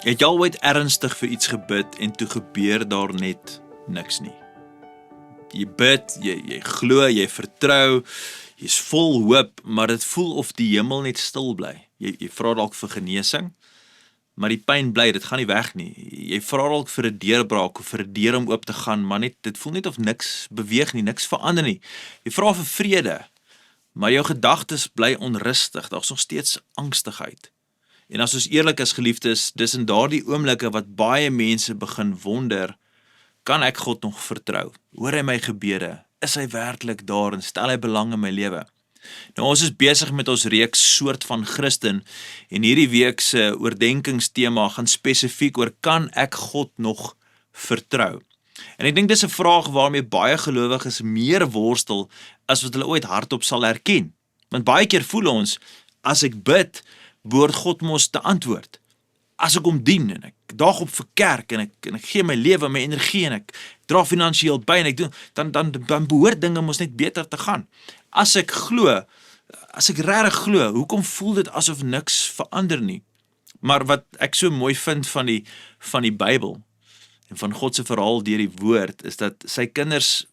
Het jy al ooit ernstig vir iets gebid en toe gebeur daar net niks nie? Jy bid, jy glo, jy vertrou, jy's vol hoop, maar dit voel of die hemel net stil bly. Jy vra dalk vir genesing, maar die pyn bly, dit gaan nie weg nie. Jy vra dalk vir 'n deurbraak of vir 'n deur om oop te gaan, maar dit voel net of niks beweeg nie, niks verander nie. Jy vra vir vrede, maar jou gedagtes bly onrustig, daar's nog steeds angstigheid. En as ons eerlik is, geliefdes, dis in daardie oomblikke wat baie mense begin wonder, kan ek God nog vertrou? Hoor hy my gebede? Is hy werklik daar en stel hy belang in my lewe? Nou, ons is besig met ons reeks soort van Christen en hierdie week se oordenkingstema gaan spesifiek oor, kan ek God nog vertrou? En ek dink dis 'n vraag waarmee baie gelowiges meer worstel as wat hulle ooit hardop sal erken. Want baie keer voel ons, as ek bid, behoort God mos te antwoord. As ek hom dien en ek daag op vir kerk en ek gee my lewe, my energie en ek dra finansiëel by en ek doen, dan behoort dinge mos net beter te gaan. As ek regtig glo, hoekom voel dit asof niks verander nie? Maar wat ek so mooi vind van die Bybel en van God se verhaal deur die woord, is dat sy kinders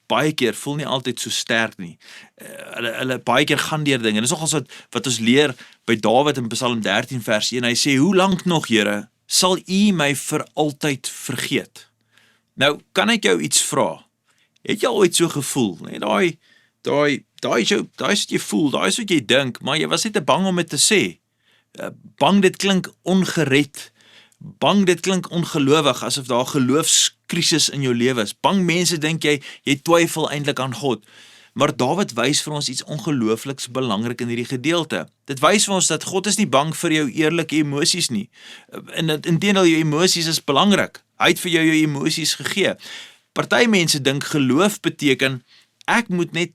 baie keer voel nie altyd so sterk nie. Hulle baie keer gaan deur dinge. Dis nogals wat ons leer by Dawid in Psalm 13 vers 1. Hy sê, hoe lank nog, Here, sal U my vir altyd vergeet? Nou, kan ek jou iets vra? Het jy al ooit so gevoel? Nee, daai is wat jy voel, daai is wat jy dink, maar jy was net te bang om dit te sê. Bang dit klink ongered. Bang dit klink ongelowig, asof daar 'n geloofskrisis in jou lewe is. Bang mense dink jy twyfel eintlik aan God. Maar Dawid wys vir ons iets ongeloofliks belangrik in hierdie gedeelte. Dit wys vir ons dat God is nie bang vir jou eerlike emosies nie. Inteendeel, jou emosies is belangrik. Hy het vir jou emosies gegee. Party mense dink geloof beteken, ek moet net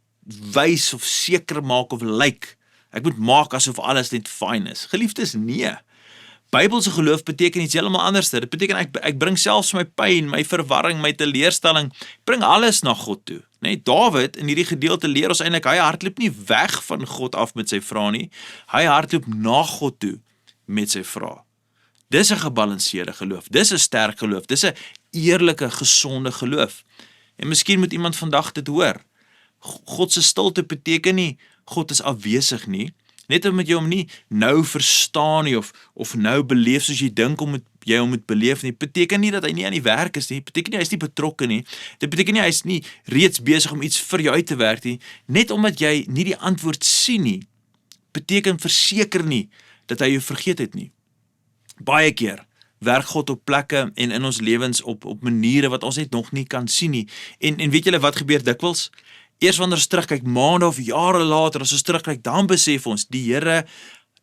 wys of seker maak of lyk. Ek moet maak asof alles net fyn is. Geliefdes, nee. Bybelse geloof beteken iets heeltemal anders. Dit beteken ek bring selfs my pyn, my verwarring, my teleurstelling, bring alles na God toe. Nee, Dawid in hierdie gedeelte leer ons eintlik, hy hardloop nie weg van God af met sy vrae nie. Hy hardloop na God toe met sy vrae. Dis 'n gebalanseerde geloof. Dis 'n sterk geloof. Dis 'n eerlike, gesonde geloof. En miskien moet iemand vandag dit hoor. God se stilte beteken nie God is afwesig nie. Net omdat jy hom nie nou verstaan nie of nou beleef soos jy dink jy hom moet beleef nie, beteken nie dat hy nie aan die werk is nie, beteken nie hy is nie betrokke nie, dit beteken nie hy is nie reeds besig om iets vir jou uit te werk nie, net omdat jy nie die antwoord sien nie, beteken verseker nie dat hy jou vergeet het nie. Baie keer werk God op plekke en in ons lewens op maniere wat ons net nog nie kan sien nie, en weet julle wat gebeur dikwels? Eers wanneer ons terugkyk, maande of jare later, as ons terugkyk, dan besef ons, die Here,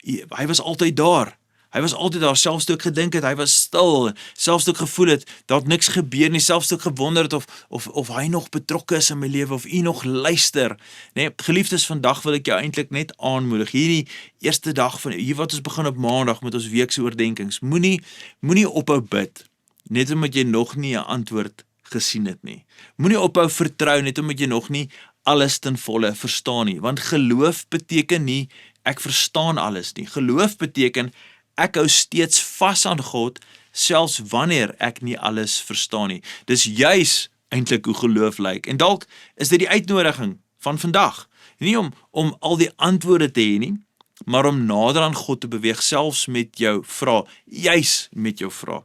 hy was altyd daar. Hy was altyd daar, selfs toe ek gedink het, hy was stil, selfs toe ek gevoel het, daar het niks gebeur nie, selfs toe ek gewonder het of hy nog betrokke is in my lewe, of u nog luister. Nee, geliefdes, vandag wil ek jou eintlik net aanmoedig, hierdie eerste dag van, hier wat ons begin op maandag met ons weekse oordenkings, moenie ophou bid, net omdat jy nog nie 'n antwoord gesien het nie. Moenie ophou vertrou net omdat jy nog nie alles ten volle verstaan nie, want geloof beteken nie ek verstaan alles nie. Geloof beteken ek hou steeds vas aan God, selfs wanneer ek nie alles verstaan nie. Dis juis eintlik hoe geloof lyk. En dalk is dit die uitnodiging van vandag. Nie om al die antwoorde te hê nie, maar om nader aan God te beweeg, selfs met jou vrae, juis met jou vrae.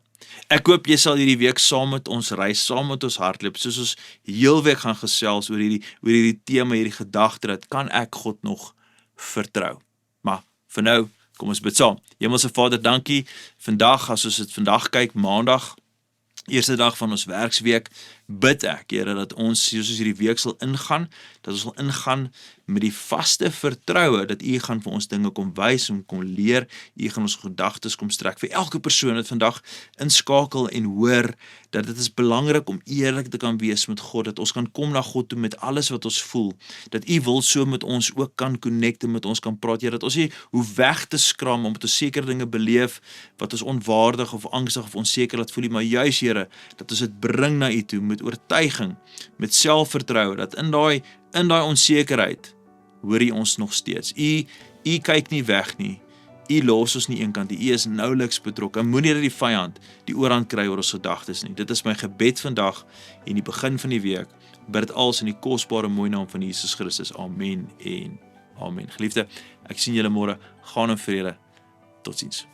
Ek hoop jy sal hierdie week saam met ons reis, saam met ons hardloop, soos ons heel week gaan gesels oor hierdie tema, hierdie gedagte, dat kan ek God nog vertrou. Maar vir nou, kom ons bid saam. Hemelse Vader, dankie. Vandag, as ons dit vandag kyk, maandag, eerste dag van ons werksweek, bid ek, Here, dat ons, soos ons hierdie week sal ingaan, dat ons sal ingaan met die vaste vertroue, dat U gaan vir ons dinge kom wys, kom leer, U gaan ons gedagtes kom strek, vir elke persoon wat vandag inskakel en hoor, dat dit is belangrik om eerlik te kan wees met God, dat ons kan kom na God toe met alles wat ons voel, dat U wil so met ons ook kan connecte, met ons kan praat, Here, dat ons nie hoef weg te skram, omdat ons sekere dinge beleef, wat ons onwaardig of angstig of onseker laat voel, maar juis, Here, dat ons dit bring na U toe, met oortuiging, met selfvertroue, dat in daai onsekerheid, hoor U ons nog steeds. U kyk nie weg nie. U los ons nie eenkant nie, U is nouliks betrokke. Moenie dat die vyand die oorhand kry oor ons gedagtes nie. Dit is my gebed vandag en die begin van die week. Bid dit als in die kosbare mooi naam van Jesus Christus. Amen en amen. Geliefde, ek sien julle môre. Gaan in vrede. Totsiens.